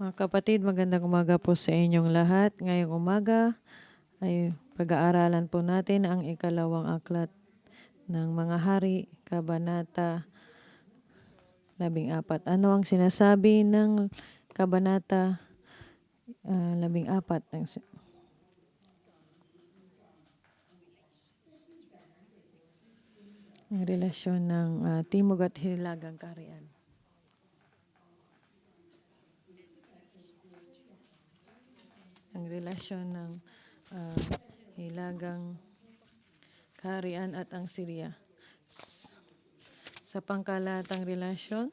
Mga kapatid, magandang umaga po sa inyong lahat. Ngayong umaga ay pag-aaralan po natin ang ikalawang aklat ng mga hari, Kabanata 14. Ano ang sinasabi ng Kabanata 14? Ang relasyon ng Timog at Hilagang Kaharian. Ang relasyon ng Hilagang Kaharian at ang Syria. Sa pangkalatang relasyon,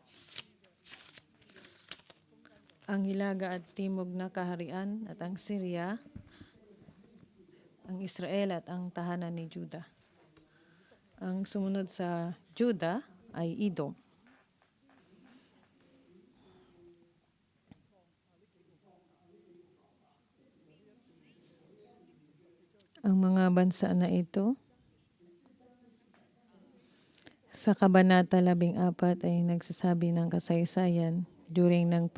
ang Hilaga at Timog na Kaharian at ang Syria, ang Israel at ang tahanan ni Juda. Ang sumunod sa Juda ay Edom. Ang mga bansa na ito sa Kabanata 14 ay nagsasabi ng kasaysayan during ng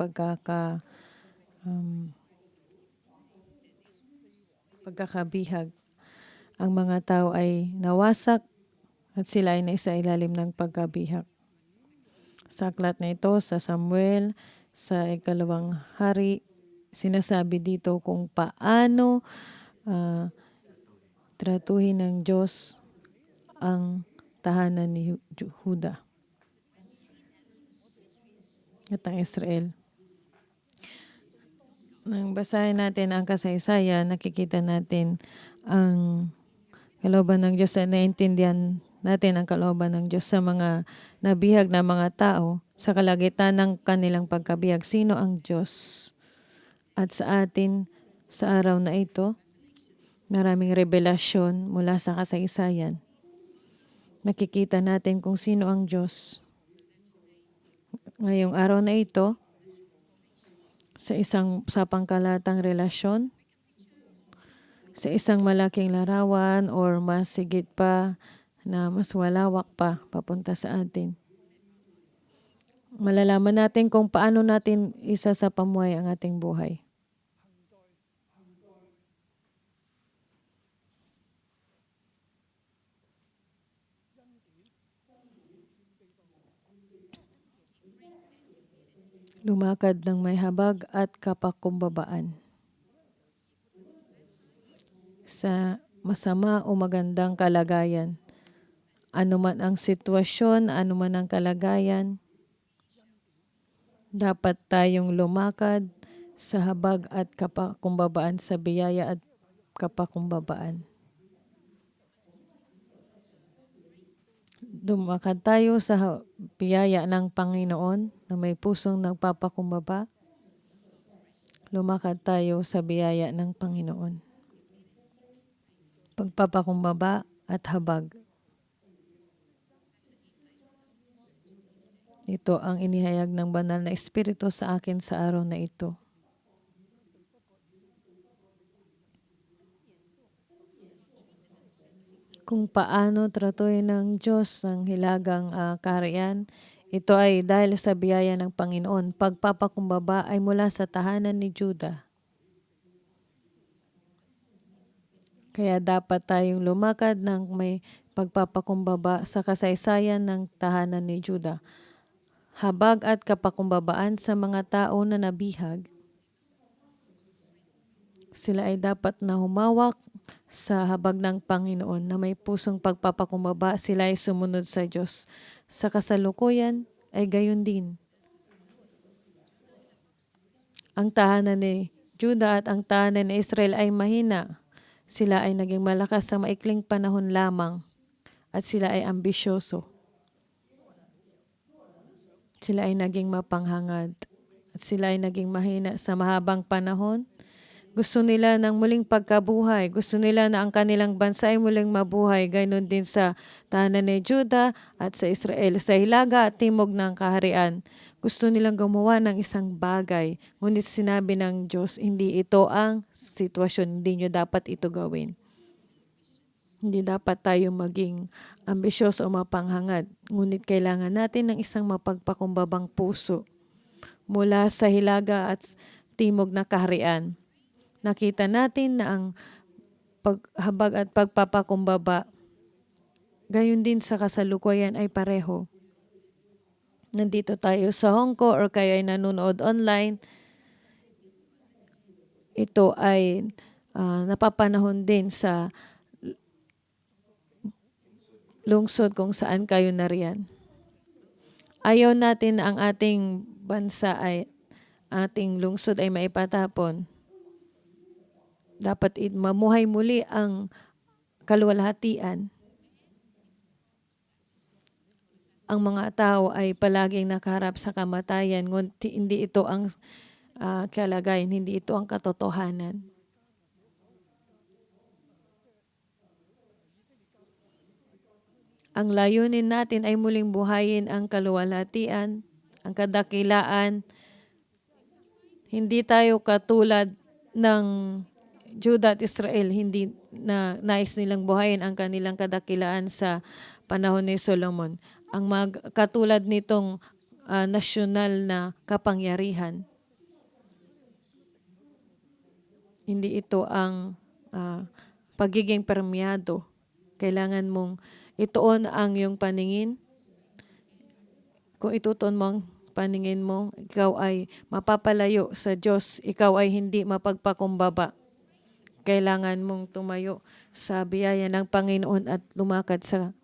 pagkakabihag. Ang mga tao ay nawasak at sila ay naisailalim ng pagkabihag. Sa aklat na ito, sa Samuel, sa ikalawang hari, sinasabi dito kung paano tratuhin ng Diyos ang tahanan ni Juda at ang Israel. Nang basahin natin ang kasaysayan, nakikita natin ang kalooban ng Diyos, naiintindihan natin ang kalooban ng Diyos sa mga nabihag na mga tao sa kalagitan ng kanilang pagkabihag. Sino ang Diyos? At sa atin, sa araw na ito, maraming revelasyon mula sa kasaysayan. Nakikita natin kung sino ang Diyos. Ngayong araw na ito, sa pangkalatang relasyon, sa isang malaking larawan or mas sigit pa na mas walawak pa papunta sa atin. Malalaman natin kung paano natin isa sa pamuhay ang ating buhay. Lumakad ng may habag at kapakumbabaan. Sa masama o magandang kalagayan, anuman ang sitwasyon, anuman ang kalagayan, dapat tayong lumakad sa habag at kapakumbabaan, sa biyaya at kapakumbabaan. Lumakad tayo sa biyaya ng Panginoon na may pusong nagpapakumbaba. Lumakad tayo sa biyaya ng Panginoon. Pagpapakumbaba at habag. Ito ang inihayag ng banal na Espiritu sa akin sa araw na ito. Kung paano tratuhin ng Diyos ang hilagang kaharian, ito ay dahil sa biyaya ng Panginoon. Pagpapakumbaba ay mula sa tahanan ni Juda. Kaya dapat tayong lumakad ng may pagpapakumbaba sa kasaysayan ng tahanan ni Juda. Habag at kapakumbabaan sa mga tao na nabihag. Sila ay dapat na humawak sa habag ng Panginoon na may pusong pagpapakumbaba. Sila ay sumunod sa Diyos. Sa kasalukuyan ay gayon din. Ang tahanan ni Juda at ang tahanan ni Israel ay mahina. Sila ay naging malakas sa maikling panahon lamang at sila ay ambisyoso. Sila ay naging mapanghangad at sila ay naging mahina sa mahabang panahon. Gusto nila ng muling pagkabuhay. Gusto nila na ang kanilang bansa ay muling mabuhay. Gayun din sa tahanan ni Juda at sa Israel. Sa hilaga at timog ng kaharian, gusto nilang gumawa ng isang bagay. Ngunit sinabi ng Diyos, hindi ito ang sitwasyon. Hindi nyo dapat ito gawin. Hindi dapat tayo maging ambisyoso o mapanghangad. Ngunit kailangan natin ng isang mapagpakumbabang puso. Mula sa hilaga at timog na kaharian. Nakita natin na ang paghabag at pagpapakumbaba, gayon din sa kasalukuyan ay pareho. Nandito tayo sa Hong Kong or kaya ay nanonood online, ito ay napapanahon din sa lungsod kung saan kayo nariyan. Ayaw natin na ang ating bansa ay ating lungsod ay maipatapon. Dapat mamuhay muli ang kaluwalhatian. Ang mga tao ay palaging nakaharap sa kamatayan, ngunit hindi ito ang kalagayan, hindi ito ang katotohanan. Ang layunin natin ay muling buhayin ang kaluwalhatian, ang kadakilaan. Hindi tayo katulad ng Juda at Israel, hindi na nais nilang buhayin ang kanilang kadakilaan sa panahon ni Solomon. Ang katulad nitong nasyonal na kapangyarihan. Hindi ito ang pagiging permiyado. Kailangan mong ituon ang iyong paningin. Kung itutuon mo ang paningin mo, ikaw ay mapapalayo sa Diyos. Ikaw ay hindi mapagpakumbaba. Kailangan mong tumayo sa biyaya ng Panginoon at lumakad sa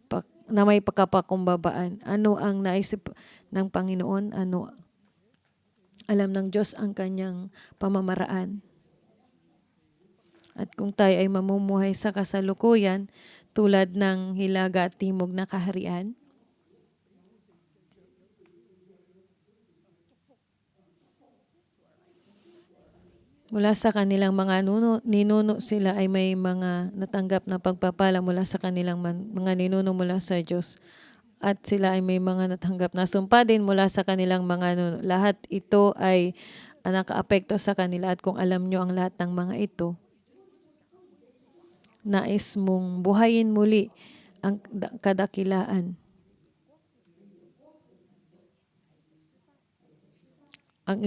na may pagkapakumbabaan. Ano ang naisip ng Panginoon? Ano alam ng Diyos ang kanyang pamamaraan? At kung tayo ay mamumuhay sa kasalukuyan tulad ng hilaga at timog na kaharian, mula sa kanilang mga ninuno sila ay may mga natanggap na pagpapala mula sa kanilang mga ninuno mula sa Diyos. At sila ay may mga natanggap na sumpa din mula sa kanilang mga ninuno. Lahat ito ay nakaapekto sa kanila. At kung alam nyo ang lahat ng mga ito, nais mong buhayin muli ang kadakilaan. Ang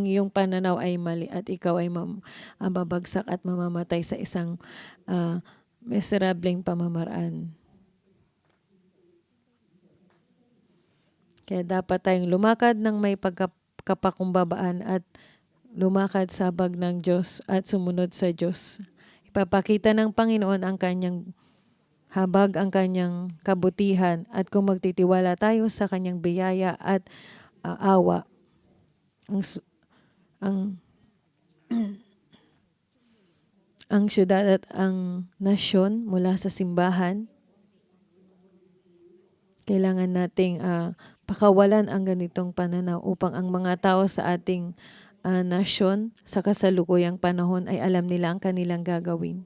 iyong pananaw ay mali at ikaw ay mababagsak at mamamatay sa isang miserableng pamamaraan. Kaya dapat tayong lumakad ng may pagkapakumbabaan at lumakad sa habag ng Diyos at sumunod sa Diyos. Ipapakita ng Panginoon ang kanyang habag, ang kanyang kabutihan, at kung magtitiwala tayo sa kanyang biyaya at awa, ang syudad at ang nasyon mula sa simbahan, kailangan nating pakawalan ang ganitong pananaw upang ang mga tao sa ating nasyon sa kasalukuyang panahon ay alam nila ang kanilang gagawin.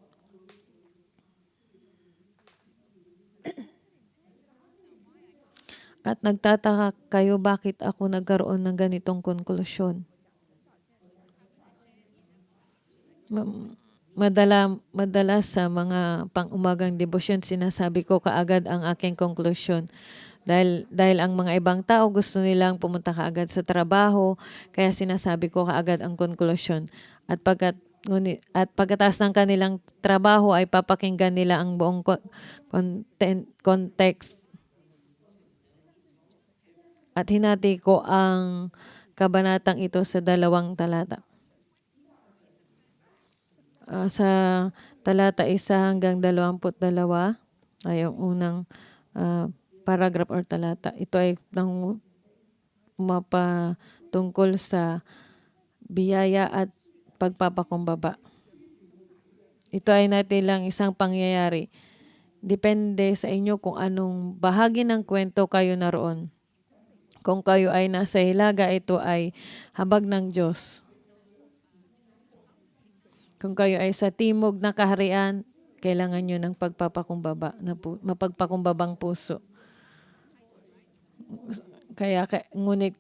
At nagtataka kayo bakit ako nagkaroon ng ganitong konklusyon. Madalas sa mga pang-umagang debosyon, sinasabi ko kaagad ang aking konklusyon. Dahil ang mga ibang tao gusto nilang pumunta kaagad sa trabaho, kaya sinasabi ko kaagad ang konklusyon. At pagkatapos ng kanilang trabaho ay papakinggan nila ang buong context. At hinati ko ang kabanatang ito sa 2 talata. Sa talata 1 hanggang 22 ay ang unang paragraph or talata. Ito ay tungkol sa biyaya at pagpapakumbaba. Ito ay natin lang isang pangyayari. Depende sa inyo kung anong bahagi ng kwento kayo naroon. Kung kayo ay nasa hilaga, ito ay habag ng Diyos. Kung kayo ay sa timog na kaharian, kailangan nyo ng pagpapakumbaba, mapagpakumbabang puso. Ngunit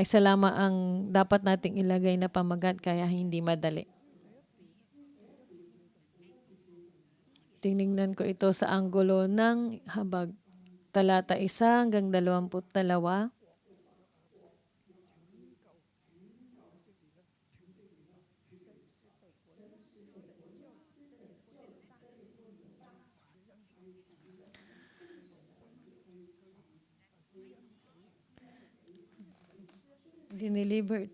isa lamang ang dapat nating ilagay na pamagat, kaya hindi madali. Tinignan ko ito sa anggulo ng habag. Talata 1 hanggang 22. dinelivered.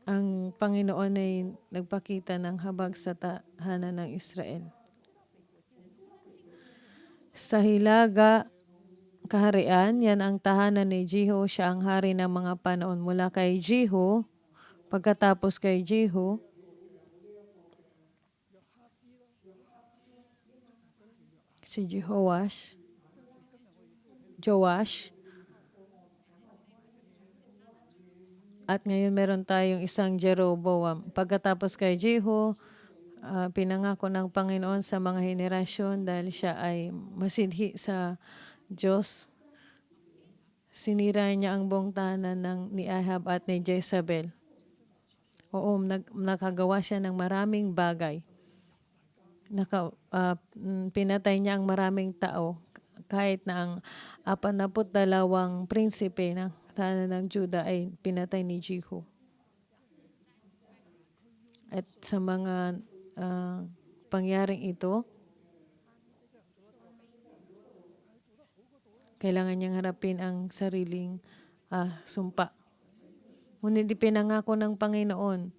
Ang Panginoon ay nagpakita ng habag sa tahanan ng Israel. Sa Hilaga, Kaharian, yan ang tahanan ni Jehu. Siya ang hari ng mga panahon mula kay Jehu. Pagkatapos kay Jehu, si Joash. At ngayon meron tayong isang Jeroboam. Pagkatapos kay Jehu, pinangako ng Panginoon sa mga henerasyon dahil siya ay masidhi sa Diyos. Sinira niya ang buong tahanan ni Ahab at ni Jezebel. Oo, nakagawa siya ng maraming bagay. Pinatay niya ang maraming tao kahit na ang 42 prinsipe ng tahanan ng Juda ay pinatay ni Jehu. At sa mga pangyaring ito, kailangan niyang harapin ang sariling sumpa. Ngunit ipinangako ng Panginoon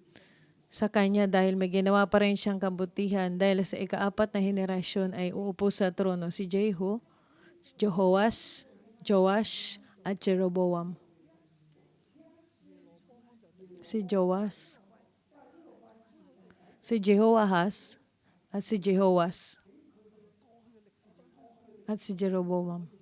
sa kanya dahil may ginawa pa rin siyang kabutihan dahil sa ika-4 na henerasyon ay uupo sa trono si Jehu, si Joash at Jeroboam. Si Jehoahaz at si Jehoas at si Jeroboam.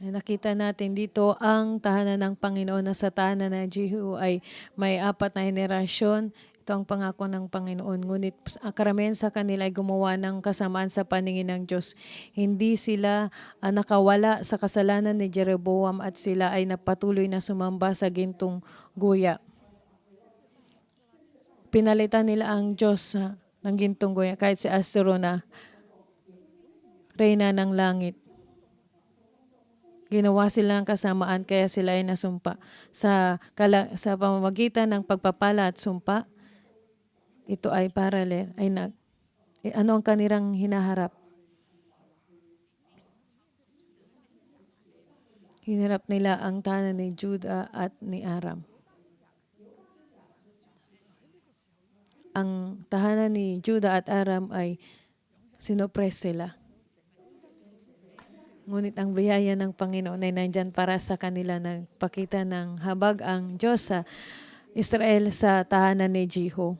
Nakita natin dito ang tahanan ng Panginoon na sa tahanan ng Jehu ay may 4 na henerasyon. Ito ang pangako ng Panginoon. Ngunit karamihan sa kanila ay gumawa ng kasamaan sa paningin ng Diyos. Hindi sila nakawala sa kasalanan ni Jeroboam at sila ay napatuloy na sumamba sa gintong guya. Pinalitan nila ang Diyos ng gintong guya kahit si Astro na reyna ng langit. Ginawa sila ng kasamaan kaya sila ay nasumpa. Sa pamamagitan ng pagpapala at sumpa, ito ay paralel. Ano ang kanilang hinaharap? Hinarap nila ang tahanan ni Juda at ni Aram. Ang tahanan ni Juda at Aram ay sinopres sila. Ngunit ang biyaya ng Panginoon ay nandyan para sa kanila. Nagpakita ng habag ang Diyos sa Israel sa tahanan ni Jehu.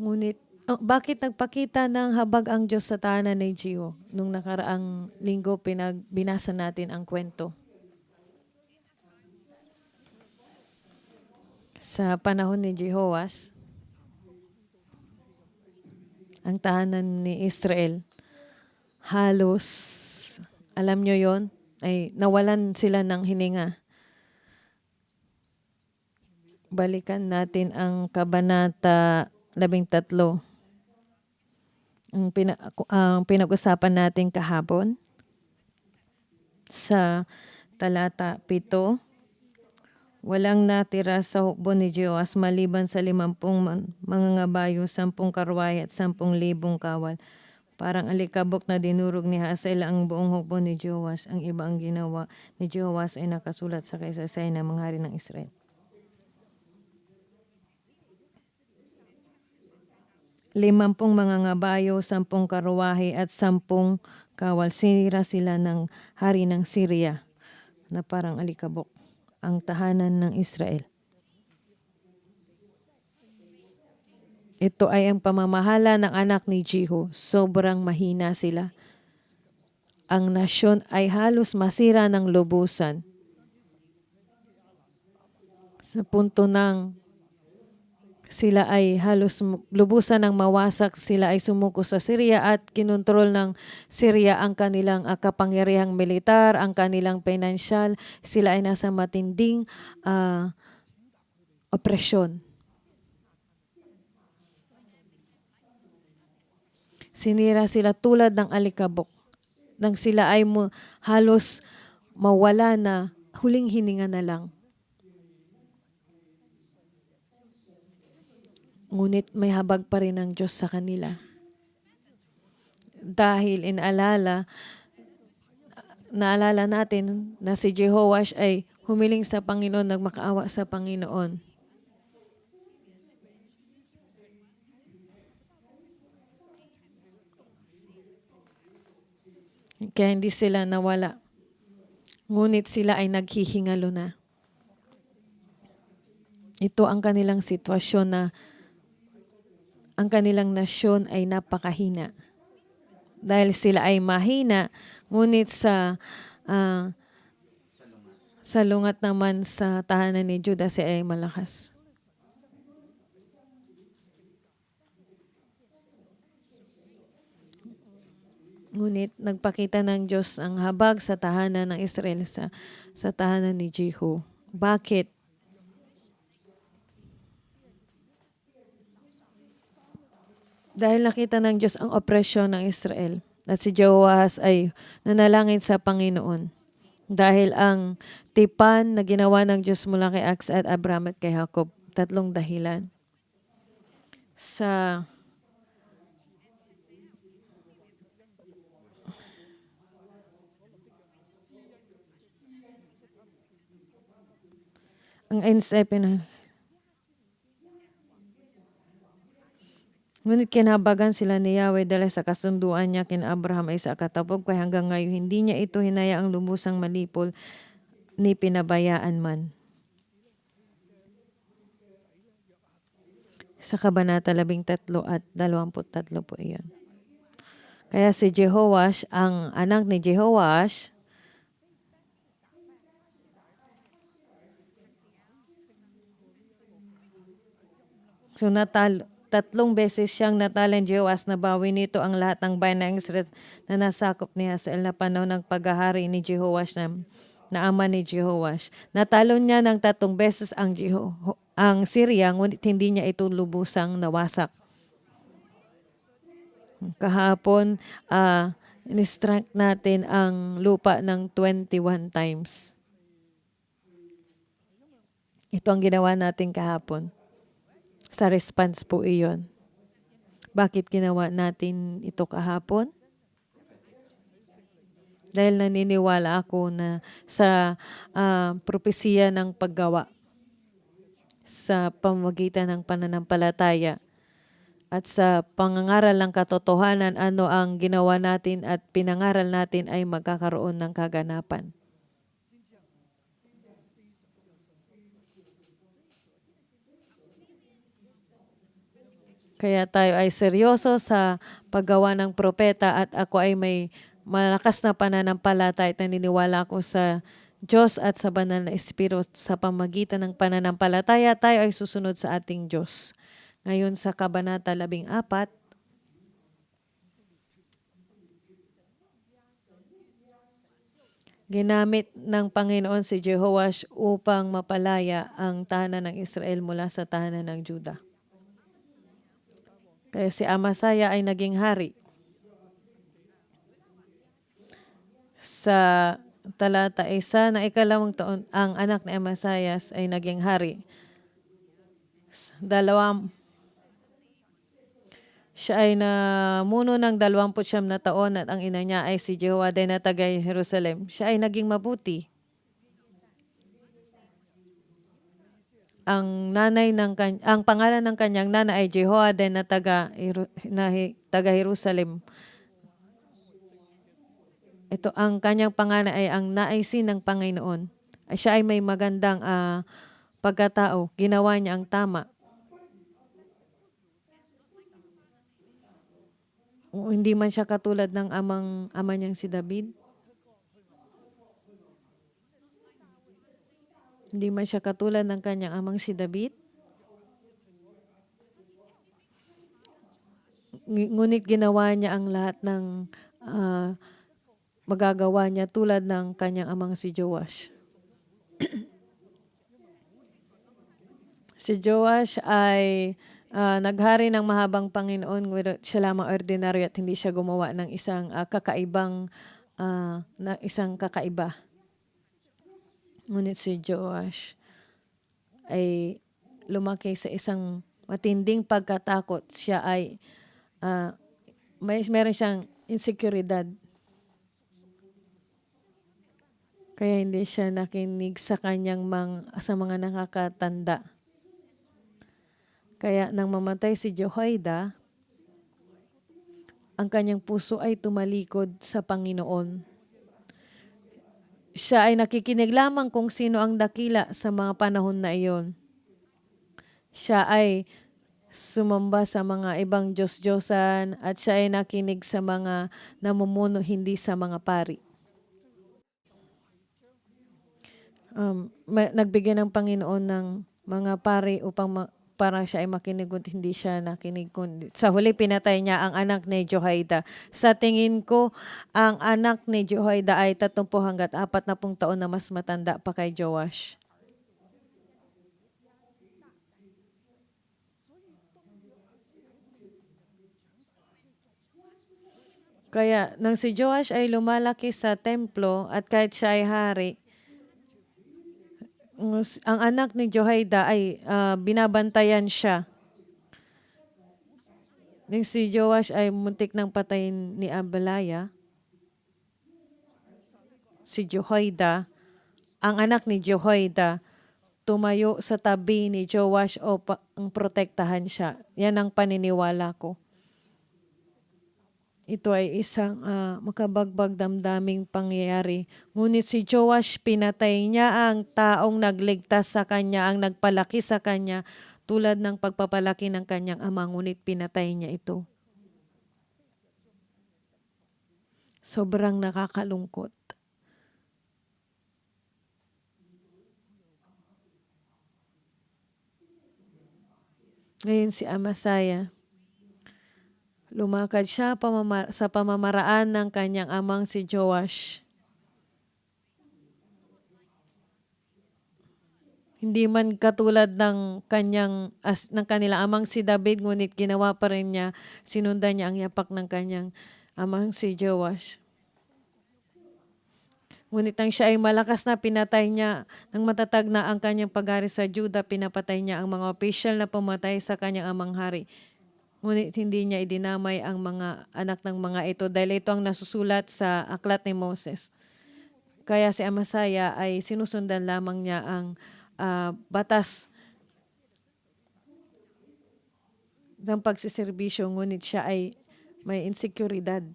Ngunit, bakit nagpakita ng habag ang Diyos sa tahanan ni Jehu? Nung nakaraang linggo, binasa natin ang kwento. Sa panahon ni Jehoas, ang tahanan ni Israel, halos alam nyo yon, ay nawalan sila ng hininga. Balikan natin ang Kabanata 13. Ang pinag-usapan natin kahapon sa talata 7. Walang natira sa hukbo ni Joas maliban sa 50 mangangabayo, 10 karwahe at 10,000 kawal. Parang alikabok na dinurog ni Hazael ang buong hukbo ni Joas. Ang iba ang ginawa ni Joas ay nakasulat sa kasaysayan ng mga hari ng Israel. Limampung mangangabayo, 10 karwahe at 10 kawal. Sinira sila ng hari ng Syria na parang alikabok ang tahanan ng Israel. Ito ay ang pamamahala ng anak ni Jehu. Sobrang mahina sila. Ang nasyon ay halos masira ng lubusan. Sa punto ng sila ay halos lubusan ng mawasak, sila ay sumuko sa Syria at kinontrol ng Syria ang kanilang kapangyarihang militar, ang kanilang pinansyal. Sila ay nasa matinding opresyon. Sinira sila tulad ng alikabok. Nang sila ay halos mawala na, huling hininga na lang. Ngunit may habag pa rin ang Diyos sa kanila. Dahil inaalala naalala natin na si Jehoash ay humiling sa Panginoon, nagmakaawa sa Panginoon. Kaya hindi sila nawala. Ngunit sila ay naghihingalo na. Ito ang kanilang sitwasyon na ang kanilang nasyon ay napakahina. Dahil sila ay mahina, ngunit ah, sa lungat naman sa tahanan ni Judah sila ay malakas. Ngunit nagpakita ng Diyos ang habag sa tahanan ng Israel sa tahanan ni Jehu. Bakit? Dahil nakita ng Diyos ang opresyon ng Israel. At si Jehoahaz ay nanalangin sa Panginoon. Dahil ang tipan na ginawa ng Diyos mula kay Isaac at Abraham at kay Jacob, 3 dahilan. Sa ang ngunit kinabagan sila ni Yahweh dahil sa kasunduan niya kina Abraham ay sa katapog kaya hanggang ngayon hindi niya ito hinayaang lubusang malipol ni pinabayaan man. Sa Kabanata 13 at 23 po iyon. Kaya si Jehoash, ang anak ni Jehoash, so 3 beses siyang natalo ni Jehoash, nabawi nito ang lahat ng bayan ng Israel na nasakop ni Hazael na panahon ng paghahari ni Jehoash na ama ni Jehoash. Natalo niya ng 3 beses ang Syria, ngunit hindi niya ito lubusang nawasak. Kahapon, in-strike natin ang lupa ng 21 times. Ito ang ginawa natin kahapon. Sa response po iyon. Bakit ginawa natin ito kahapon? Dahil naniniwala ako na sa propesiya ng paggawa sa pamamagitan ng pananampalataya at sa pangangaral ng katotohanan, ano ang ginawa natin at pinangaral natin ay magkakaroon ng kaganapan. Kaya tayo ay seryoso sa paggawa ng propeta at ako ay may malakas na pananampalataya at naniniwala ako sa Diyos at sa banal na Espiritu sa pamagitan ng pananampalataya tayo ay susunod sa ating Diyos. Ngayon sa Kabanata 14, ginamit ng Panginoon si Jehoash upang mapalaya ang tahanan ng Israel mula sa tahanan ng Judah. Kaya si Amasaya ay naging hari. Sa talata 1 na 2 taon, ang anak ni Amasayas ay naging hari. Siya ay namuno ng 29 na taon at ang ina niya ay si Jehoiada na taga Jerusalem. Siya ay naging mabuti. Ang pangalan ng kanyang nanay ay Jehoiada na taga Jerusalem. Ito ang kanyang pangalan ay ang naisin ng Panginoon. Siya ay may magandang pagkatao. Ginawa niya ang tama. Hindi man siya katulad ng ama niyang si David. Hindi man siya katulad ng kanyang amang si David. Ngunit ginawa niya ang lahat ng magagawa niya tulad ng kanyang amang si Joash. Si Joash ay naghari ng mahabang Panginoon, siya lamang ordinaryo at hindi siya gumawa ng isang kakaiba. Ngunit si Joash ay lumaki sa isang matinding pagkatakot. Siya ay meron siyang insekuridad. Kaya hindi siya nakinig sa sa mga nakakatanda. Kaya nang mamatay si Jehoiada, ang kanyang puso ay tumalikod sa Panginoon. Siya ay nakikinig lamang kung sino ang dakila sa mga panahon na iyon. Siya ay sumamba sa mga ibang Diyos-Diyosan at siya ay nakinig sa mga namumuno, hindi sa mga pari. Nagbigay ng Panginoon ng mga pari upang para siya ay makinig at hindi siya nakinig. Sa huli, pinatay niya ang anak ni Jehoiada. Sa tingin ko, ang anak ni Jehoiada ay 30 hanggat 40 taon na mas matanda pa kay Joash. Kaya nang si Joash ay lumalaki sa templo at kahit siya ay hari, ang anak ni Jehoiada ay binabantayan siya. Nang si Joash ay muntik ng patayin ni Abalaya, si Jehoiada, ang anak ni Jehoiada, tumayo sa tabi ni Joash ang protektahan siya. Yan ang paniniwala ko. Ito ay isang makabagbag damdaming pangyayari. Ngunit si Joash, pinatay niya ang taong nagligtas sa kanya, ang nagpalaki sa kanya, tulad ng pagpapalaki ng kanyang ama, ngunit pinatay niya ito. Sobrang nakakalungkot. Ngayon si Amasaya, lumakad siya sa pamamaraan ng kanyang amang si Joash. Hindi man katulad ng kanilang amang si David, ngunit ginawa pa rin niya, sinundan niya ang yapak ng kanyang amang si Joash. Ngunit nang siya ay malakas na, pinatay niya ng matatag na ang kanyang paghari sa Juda, pinapatay niya ang mga opisyal na pumatay sa kanyang amang hari. Ngunit hindi niya idinamay ang mga anak ng mga ito dahil ito ang nasusulat sa aklat ni Moses. Kaya si Amasaya ay sinusundan lamang niya ang batas ng pagsiservisyo, ngunit siya ay may insekuridad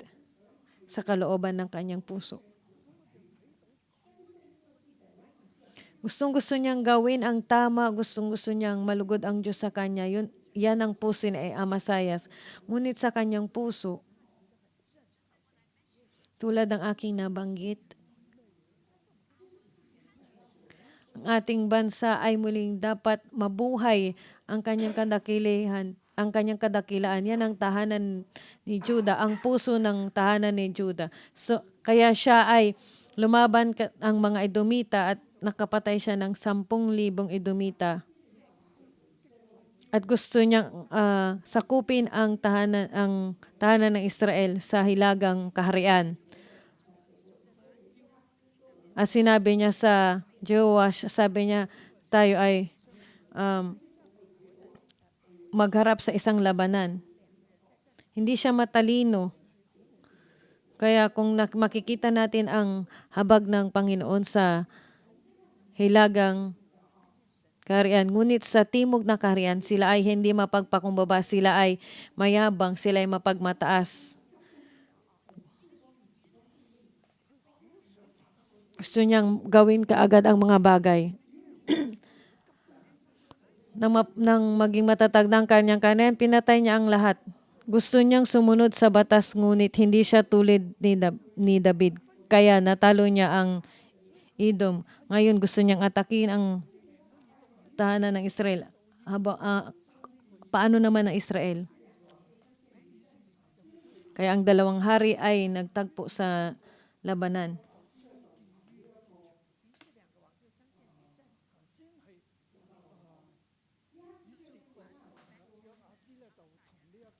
sa kalooban ng kanyang puso. Gustong-gusto niyang gawin ang tama, gustong-gusto niyang malugod ang Diyos sa kanya. Yan ang puso ni Amasayas. Ngunit sa kanyang puso, tulad ng aking nabanggit, ang ating bansa ay muling dapat mabuhay ang kanyang kadakilaan. Yan ang tahanan ni Juda, ang puso ng tahanan ni Juda. So, kaya siya ay lumaban ang mga Edomita at nakapatay siya ng 10,000 Edomita. At gusto niyang sakupin ang tahanan ng Israel sa hilagang kaharian. At sinabi niya sa Joash, sabi niya, tayo ay magharap sa isang labanan. Hindi siya matalino. Kaya kung makikita natin ang habag ng Panginoon sa hilagang kaharian, ngunit sa timog na kaharian, sila ay hindi mapagpakumbaba, sila ay mayabang, sila ay mapagmataas. Gusto niyang gawin kaagad ang mga bagay. Nang maging matatag ng kanyang kanan, pinatay niya ang lahat. Gusto niyang sumunod sa batas, ngunit hindi siya tulad ni David. Kaya natalo niya ang Edom. Ngayon gusto niyang atakin ang tahanan ng Israel. Paano naman ang Israel? Kaya ang dalawang hari ay nagtagpo sa labanan.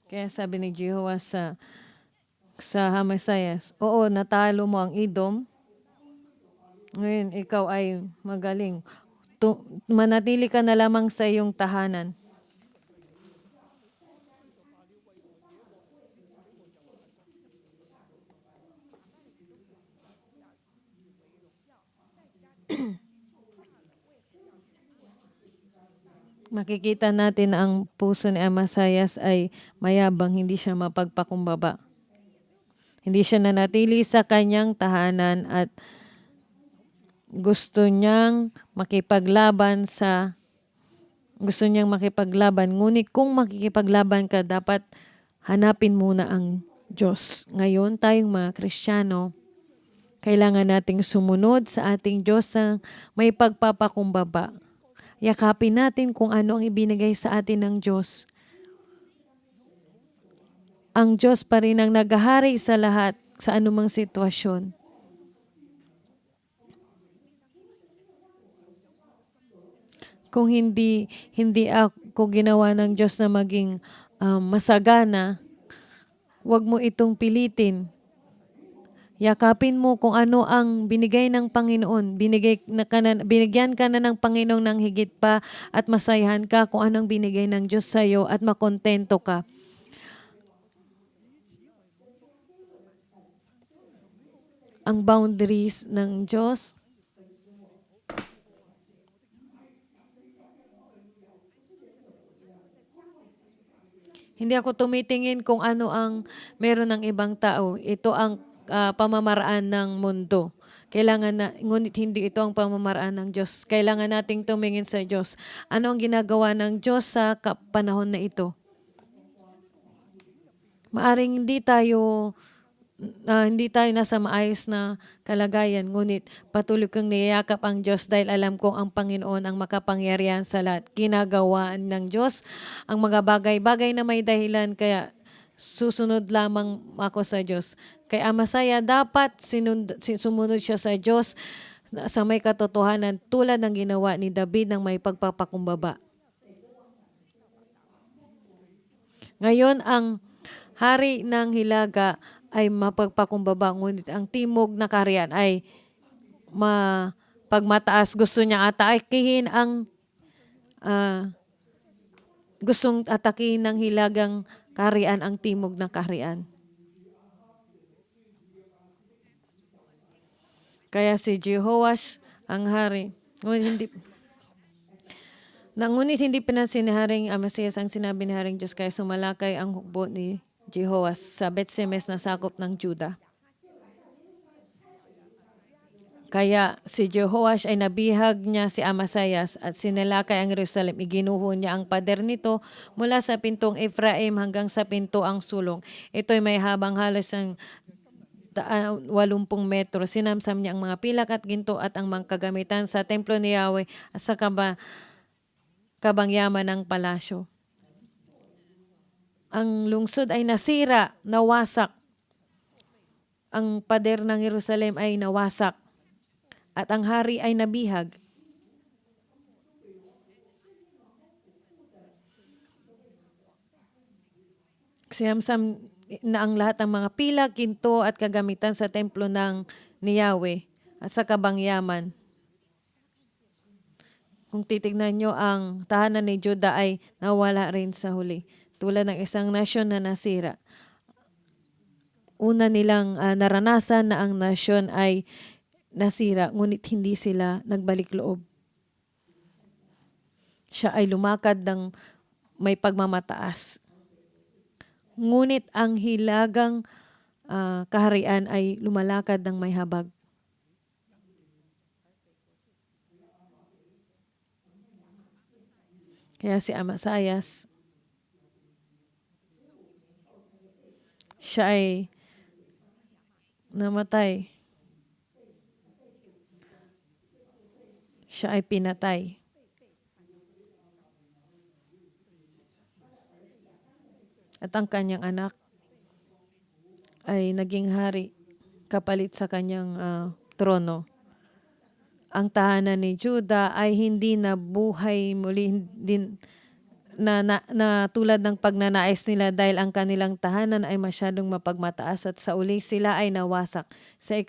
Kaya sabi ni Jehovah sa Amasayas, oo, natalo mo ang Edom. Ngayon, ikaw ay magaling. Manatili ka na lamang sa iyong tahanan. Makikita natin na ang puso ni Amasayas ay mayabang, hindi siya mapagpakumbaba. Hindi siya nanatili sa kanyang tahanan at gusto niyang makipaglaban. Ngunit kung makikipaglaban ka, dapat hanapin muna ang Diyos. Ngayon, tayong mga Kristiyano, kailangan nating sumunod sa ating Diyos na may pagpapakumbaba. Yakapin natin kung ano ang ibinigay sa atin ng Diyos. Ang Diyos pa rin ang naghahari sa lahat, sa anumang sitwasyon. Kung hindi ako ginawa ng Diyos na maging masagana, huwag mo itong pilitin. Yakapin mo kung ano ang binigay ng Panginoon. Binigyan ka na ng Panginoon ng higit pa at masayahan ka kung anong binigay ng Diyos sa iyo at makontento ka. Ang boundaries ng Diyos, hindi ako tumitingin kung ano ang meron ng ibang tao. Ito ang pamamaraan ng mundo. Ngunit hindi ito ang pamamaraan ng Diyos. Kailangan nating tumingin sa Diyos. Ano ang ginagawa ng Diyos sa panahon na ito? Maaring hindi tayo nasa maayos na kalagayan, ngunit patuloy kong niyayakap ang Diyos dahil alam kong ang Panginoon ang makapangyarihan sa lahat. Ginagawaan ng Diyos ang mga bagay-bagay na may dahilan, kaya susunod lamang ako sa Diyos. Kaya Amasaya, dapat sumunod siya sa Diyos sa may katotohanan tulad ng ginawa ni David ng may pagpapakumbaba. Ngayon, ang hari ng Hilaga ay mapagpakumbaba, ngunit ang timog na kaharian ay pagmataas. Gusto niya atakihin gustong atakihin ng hilagang kaharian ang timog na kaharian. Kaya si Jehoash ang hari. Ngunit hindi pinansin ni Haring Amasayas ang sinabi ni Haring Diyos, kaya sumalakay ang hukbo ni Jehoash sa Betsemes na sakop ng Juda. Kaya si Jehoash ay nabihag niya si Amasayas at sinalakay ang Jerusalem. Iginuho niya ang pader nito mula sa pintong Ephraim hanggang sa pintoang sulong. Ito'y may habang halos ng 80 metro. Sinamsam niya ang mga pilak at ginto at ang mga kagamitan sa templo ni Yahweh at sa kabangyaman ng palasyo. Ang lungsod ay nasira, nawasak. Ang pader ng Jerusalem ay nawasak. At ang hari ay nabihag. Siyamsam na ang lahat ng mga pilak, ginto at kagamitan sa templo ng ni Yahweh at sa kabangyaman. Kung titignan nyo, ang tahanan ni Juda ay nawala rin sa huli. Tulad ng isang nasyon na nasira. Una nilang naranasan na ang nasyon ay nasira, ngunit hindi sila nagbalik loob. Siya ay lumakad ng may pagmamataas. Ngunit ang hilagang kaharian ay lumalakad ng may habag. Kaya si Amasayas, siya ay namatay. Siya ay pinatay. At ang kanyang anak ay naging hari kapalit sa kanyang trono. Ang tahanan ni Juda ay hindi nabuhay muli na tulad ng pagnanais nila dahil ang kanilang tahanan ay masyadong mapagmataas at sa uli sila ay nawasak. Sa 2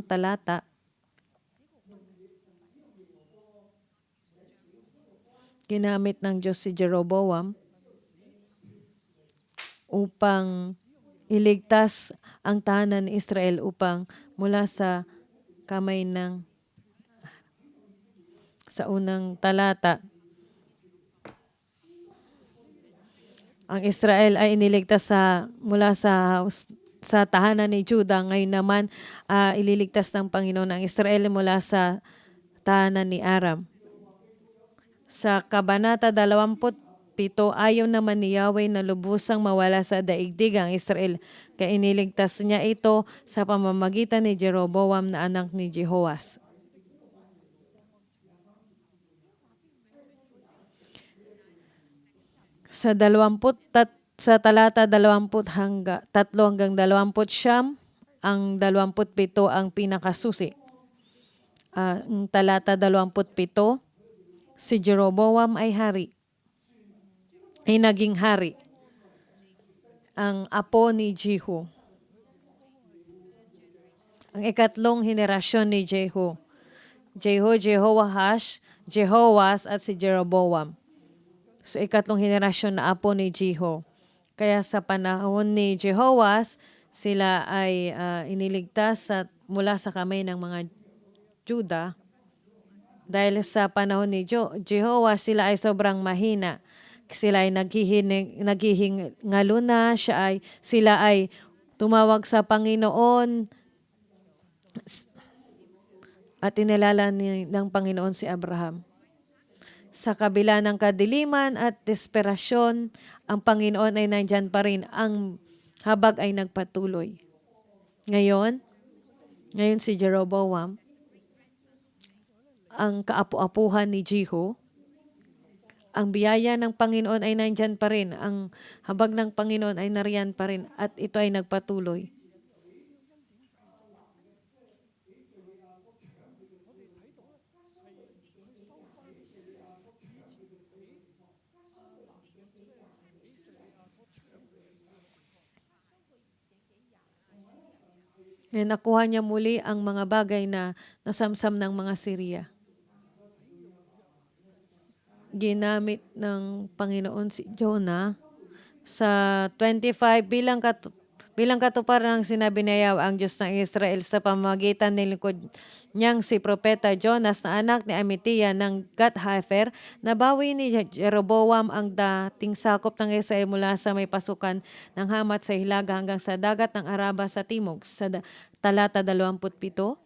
talata, ginamit ng Diyos si Jeroboam upang iligtas ang tahanan ni Israel upang mula sa kamay ng sa unang talata. Ang Israel ay iniligtas mula sa tahanan ni Judah. Ngayon naman, ililigtas ng Panginoon ang Israel mula sa tahanan ni Aram. Sa Kabanata 27, ayaw naman ni Yahweh na lubusang mawala sa daigdig ang Israel, kaya iniligtas niya ito sa pamamagitan ni Jeroboam na anak ni Jehoas. Sa talata 23 hanggang 29, ang 27 ang pinakasusi. Ang talata 27, si Jeroboam ay naging hari. Ang apo ni Jehu. Ang ikatlong henerasyon ni Jehu. Jehoas at si Jeroboam. So ikatlong henerasyon na apo ni Jehu. Kaya sa panahon ni Jehoas, sila ay iniligtas mula sa kamay ng mga Juda. Dahil sa panahon ni Jehoas, sila ay sobrang mahina. Sila ay naghihingalo na, sila ay tumawag sa Panginoon at inilala ng Panginoon si Abraham. Sa kabila ng kadiliman at desperasyon, ang Panginoon ay nandyan pa rin. Ang habag ay nagpatuloy. Ngayon si Jeroboam, ang kaapu-apuhan ni Jehu, ang biyaya ng Panginoon ay nandyan pa rin. Ang habag ng Panginoon ay nariyan pa rin at ito ay nagpatuloy. Nakuha niya muli ang mga bagay na nasamsam ng mga Syria. Ginamit ng Panginoon si Jonah sa 25 bilang katuparan ng sinabi ni Yahweh ang Diyos ng Israel sa pamamagitan ng lingkod niyang si Propeta Jonas na anak ni Amittai ng Gat-Hefer. Nabawi ni Jeroboam ang dating sakop ng Israel mula sa may pasukan ng Hamat sa hilaga hanggang sa dagat ng Araba sa timog. Sa talata 27,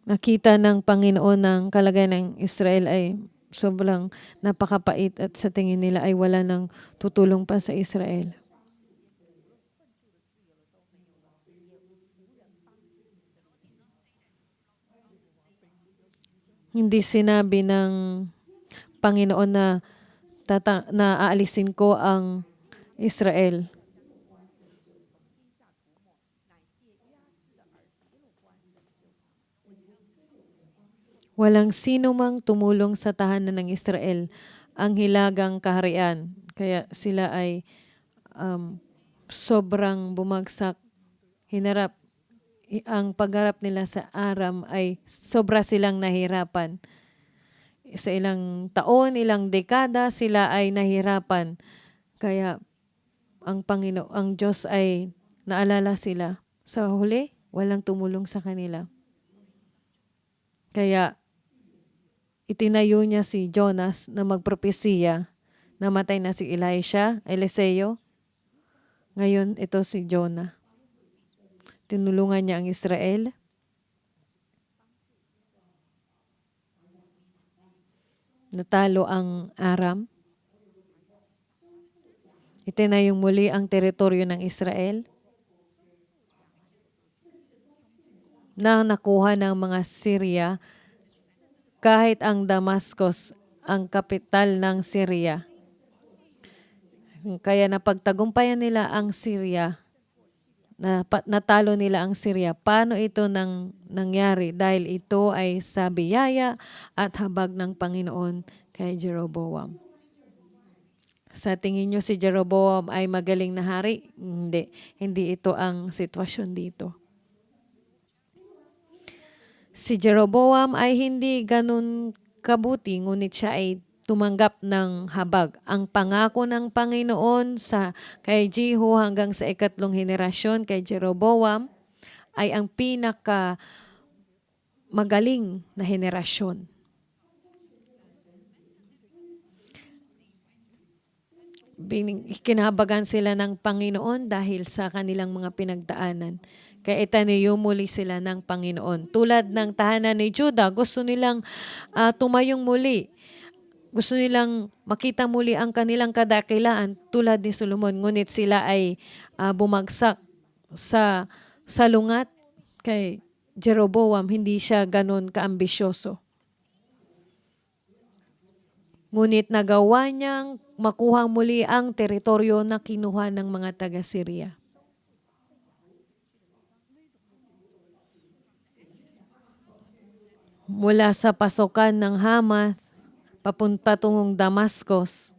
nakita ng Panginoon ng kalagayan ng Israel ay sobrang napakapait at sa tingin nila ay wala nang tutulong pa sa Israel. Hindi sinabi ng Panginoon na aalisin ko ang Israel. Walang sino mang tumulong sa tahanan ng Israel ang hilagang kaharian. Kaya sila ay sobrang bumagsak. Ang pagharap nila sa Aram ay sobra silang nahirapan. Sa ilang taon, ilang dekada, sila ay nahirapan. Kaya ang Diyos ay naalala sila. Sa huli, walang tumulong sa kanila. Kaya itinayo niya si Jonas na magpropesiya. Namatay na si Eliseo. Ngayon, ito si Jonah. Tinulungan niya ang Israel. Natalo ang Aram. Itinayong muli ang teritoryo ng Israel na nakuha ng mga Syria. Kahit ang Damascus, ang kapital ng Syria. Kaya napagtagumpayan nila ang Syria. Natalo nila ang Syria. Paano ito nangyari? Dahil ito ay sa biyaya at habag ng Panginoon kay Jeroboam. Sa tingin nyo si Jeroboam ay magaling na hari? Hindi. Hindi ito ang sitwasyon dito. Si Jeroboam ay hindi ganun kabuti, ngunit siya ay tumanggap ng habag. Ang pangako ng Panginoon kay Jehu hanggang sa ikatlong henerasyon kay Jeroboam ay ang pinaka magaling na henerasyon. Kinahabagan sila ng Panginoon dahil sa kanilang mga pinagdaanan. Kaya itaniyo muli sila ng Panginoon. Tulad ng tahanan ni Judah, gusto nilang tumayong muli. Gusto nilang makita muli ang kanilang kadakilaan tulad ni Solomon. Ngunit sila ay bumagsak sa salungat kay Jeroboam. Hindi siya ganon kaambisyoso. Ngunit nagawa niyang makuha muli ang teritoryo na kinuha ng mga taga-Syria. Mula sa pasokan ng Hamath, patungong Damascus,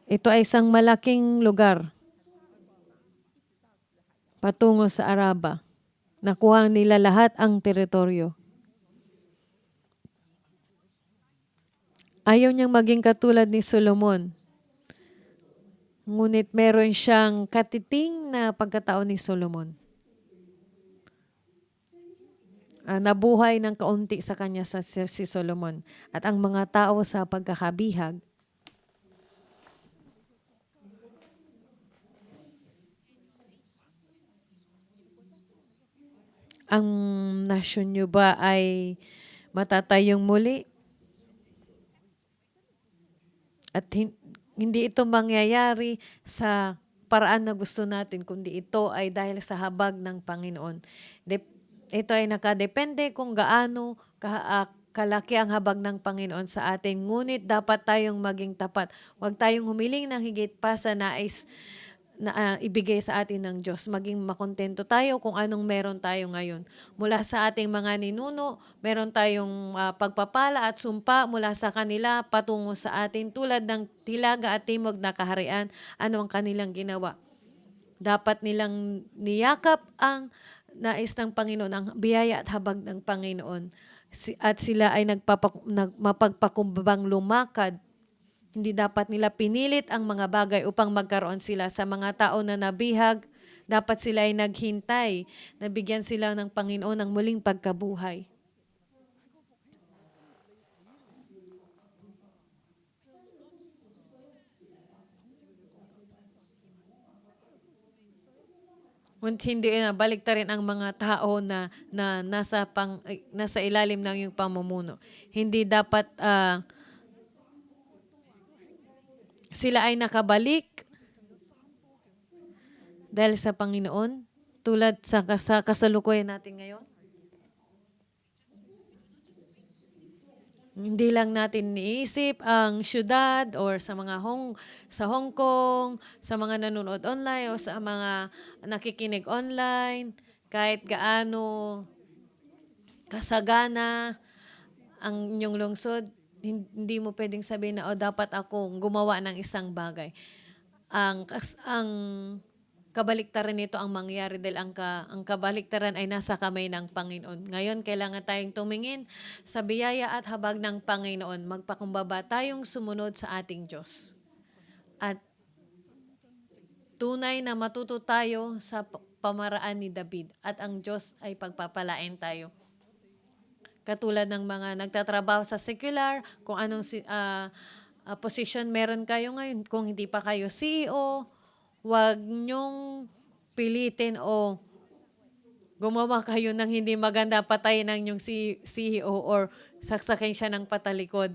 ito ay isang malaking lugar patungo sa Araba. Nakuha nila lahat ang teritoryo. Ayaw niyang maging katulad ni Solomon. Ngunit meron siyang katiting na pagkatao ni Solomon. Nabuhay ng kaunti sa kanya si Solomon. At ang mga tao sa pagkakabihag, ang nasyon niyo ba ay matatayong muli? At hindi ito mangyayari sa paraan na gusto natin, kundi ito ay dahil sa habag ng Panginoon. Ito ay nakadepende kung gaano kalaki ang habag ng Panginoon sa atin. Ngunit dapat tayong maging tapat. Huwag tayong humiling ng higit pa sa nais na ibigay sa atin ng Diyos. Maging makontento tayo kung anong meron tayo ngayon. Mula sa ating mga ninuno, meron tayong pagpapala at sumpa mula sa kanila patungo sa atin tulad ng Hilaga at Timog na kaharian. Ano ang kanilang ginawa? Dapat nilang niyakap ang nais ng Panginoon, ang biyaya at habag ng Panginoon. At sila ay mapagpakumbabang lumakad. Hindi dapat nila pinilit ang mga bagay upang magkaroon sila sa mga tao na nabihag. Dapat sila ay naghintay na bigyan sila ng Panginoon ng muling pagkabuhay. Hindi na baliktarin ang mga tao na nasa ilalim ng iyong pamumuno. Hindi dapat sila ay nakabalik dahil sa Panginoon tulad sa kasalukuyan natin ngayon. Hindi lang natin iniisip ang syudad or sa Hong Kong, sa mga nanonood online o sa mga nakikinig online, kahit gaano kasagana ang inyong lungsod, hindi mo pwedeng sabihin na dapat ako gumawa ng isang bagay. Ang kabaliktaran nito ang mangyari dahil ang kabaliktaran ay nasa kamay ng Panginoon. Ngayon, kailangan tayong tumingin sa biyaya at habag ng Panginoon. Magpakumbaba tayong sumunod sa ating Diyos. At tunay na matuto tayo sa pamaraan ni David at ang Diyos ay pagpapalain tayo. Katulad ng mga nagtatrabaho sa secular, kung anong position meron kayo ngayon, kung hindi pa kayo CEO, huwag niyong pilitin o gumawa kayo ng hindi maganda, patayin ng yung CEO or saksakin siya ng patalikod.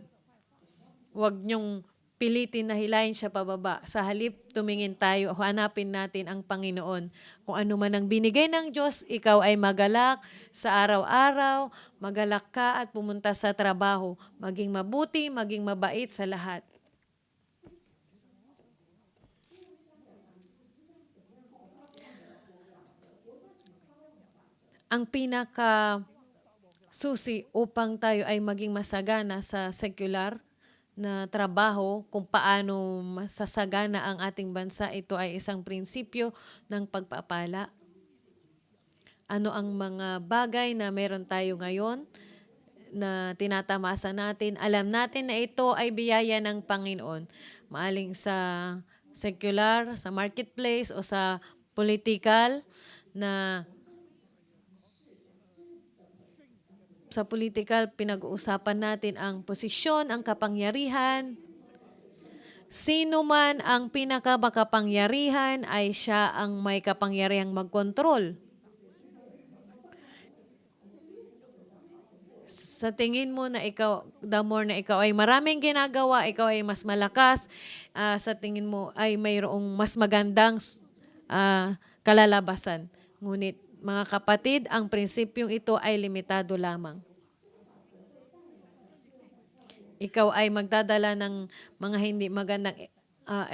Huwag niyong pilitin na hilahin siya pababa. Sa halip, tumingin tayo, hanapin natin ang Panginoon. Kung ano man ang binigay ng Diyos, ikaw ay magalak sa araw-araw, magalak ka at pumunta sa trabaho. Maging mabuti, maging mabait sa lahat. Ang pinaka susi upang tayo ay maging masagana sa secular na trabaho, kung paano masasagana ang ating bansa, ito ay isang prinsipyo ng pagpapala. Ano ang mga bagay na meron tayo ngayon na tinatamasa natin? Alam natin na ito ay biyaya ng Panginoon. Maaling sa secular, sa marketplace o sa political, na sa political, pinag-uusapan natin ang posisyon, ang kapangyarihan. Sino man ang pinakamakapangyarihan ay siya ang may kapangyarihang magkontrol. Sa tingin mo na ikaw, the more na ikaw ay maraming ginagawa, ikaw ay mas malakas, sa tingin mo ay mayroong mas magandang kalalabasan. Ngunit mga kapatid, ang prinsipyong ito ay limitado lamang. Ikaw ay magdadala ng mga hindi magandang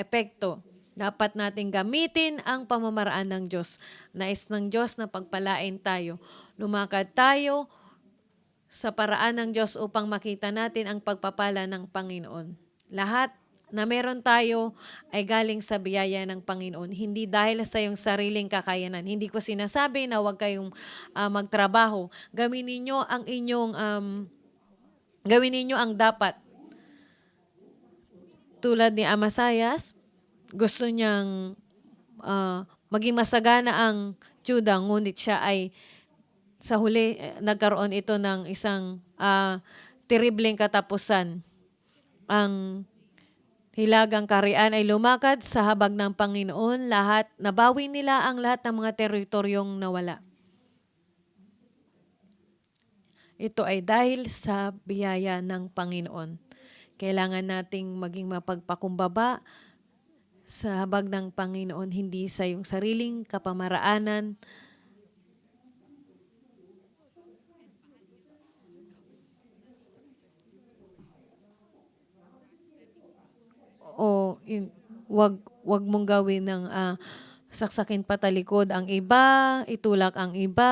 epekto. Dapat nating gamitin ang pamamaraan ng Diyos. Nais ng Diyos na pagpalain tayo. Lumakad tayo sa paraan ng Diyos upang makita natin ang pagpapala ng Panginoon. Lahat na meron tayo ay galing sa biyaya ng Panginoon, hindi dahil sa iyong sariling kakayanan. Hindi ko sinasabi na huwag kayong magtrabaho. Gawin ninyo ang dapat. Tulad ni Amasayas, gusto niyang maging masagana ang Juda, ngunit siya ay sa huli, nagkaroon ito ng isang terribleng katapusan. Ang hilagang kaharian ay lumakad sa habag ng Panginoon. Nabawi nila ang lahat ng mga teritoryong nawala. Ito ay dahil sa biyaya ng Panginoon. Kailangan nating maging mapagpakumbaba sa habag ng Panginoon, hindi sa iyong sariling kapamaraanan. Wag mong gawin ng saksakin patalikod ang iba, itulak ang iba,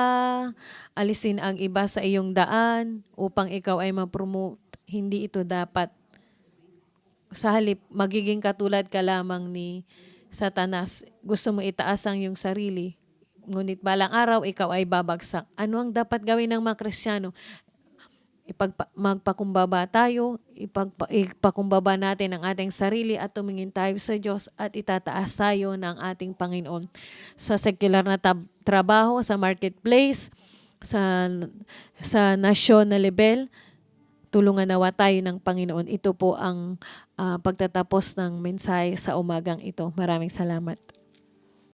alisin ang iba sa iyong daan upang ikaw ay ma-promote. Hindi ito dapat. Sa halip, magiging katulad ka lamang ni Satanas. Gusto mo itaas ang iyong sarili, ngunit balang araw ikaw ay babagsak. Ano ang dapat gawin ng mga Kristiyano? Magpakumbaba tayo, ipakumbaba natin ang ating sarili at tumingin tayo sa Diyos at itataas tayo ng ating Panginoon. Sa secular na trabaho, sa marketplace, sa national level, tulungan nawa tayo ng Panginoon. Ito po ang pagtatapos ng mensahe sa umagang ito. Maraming salamat.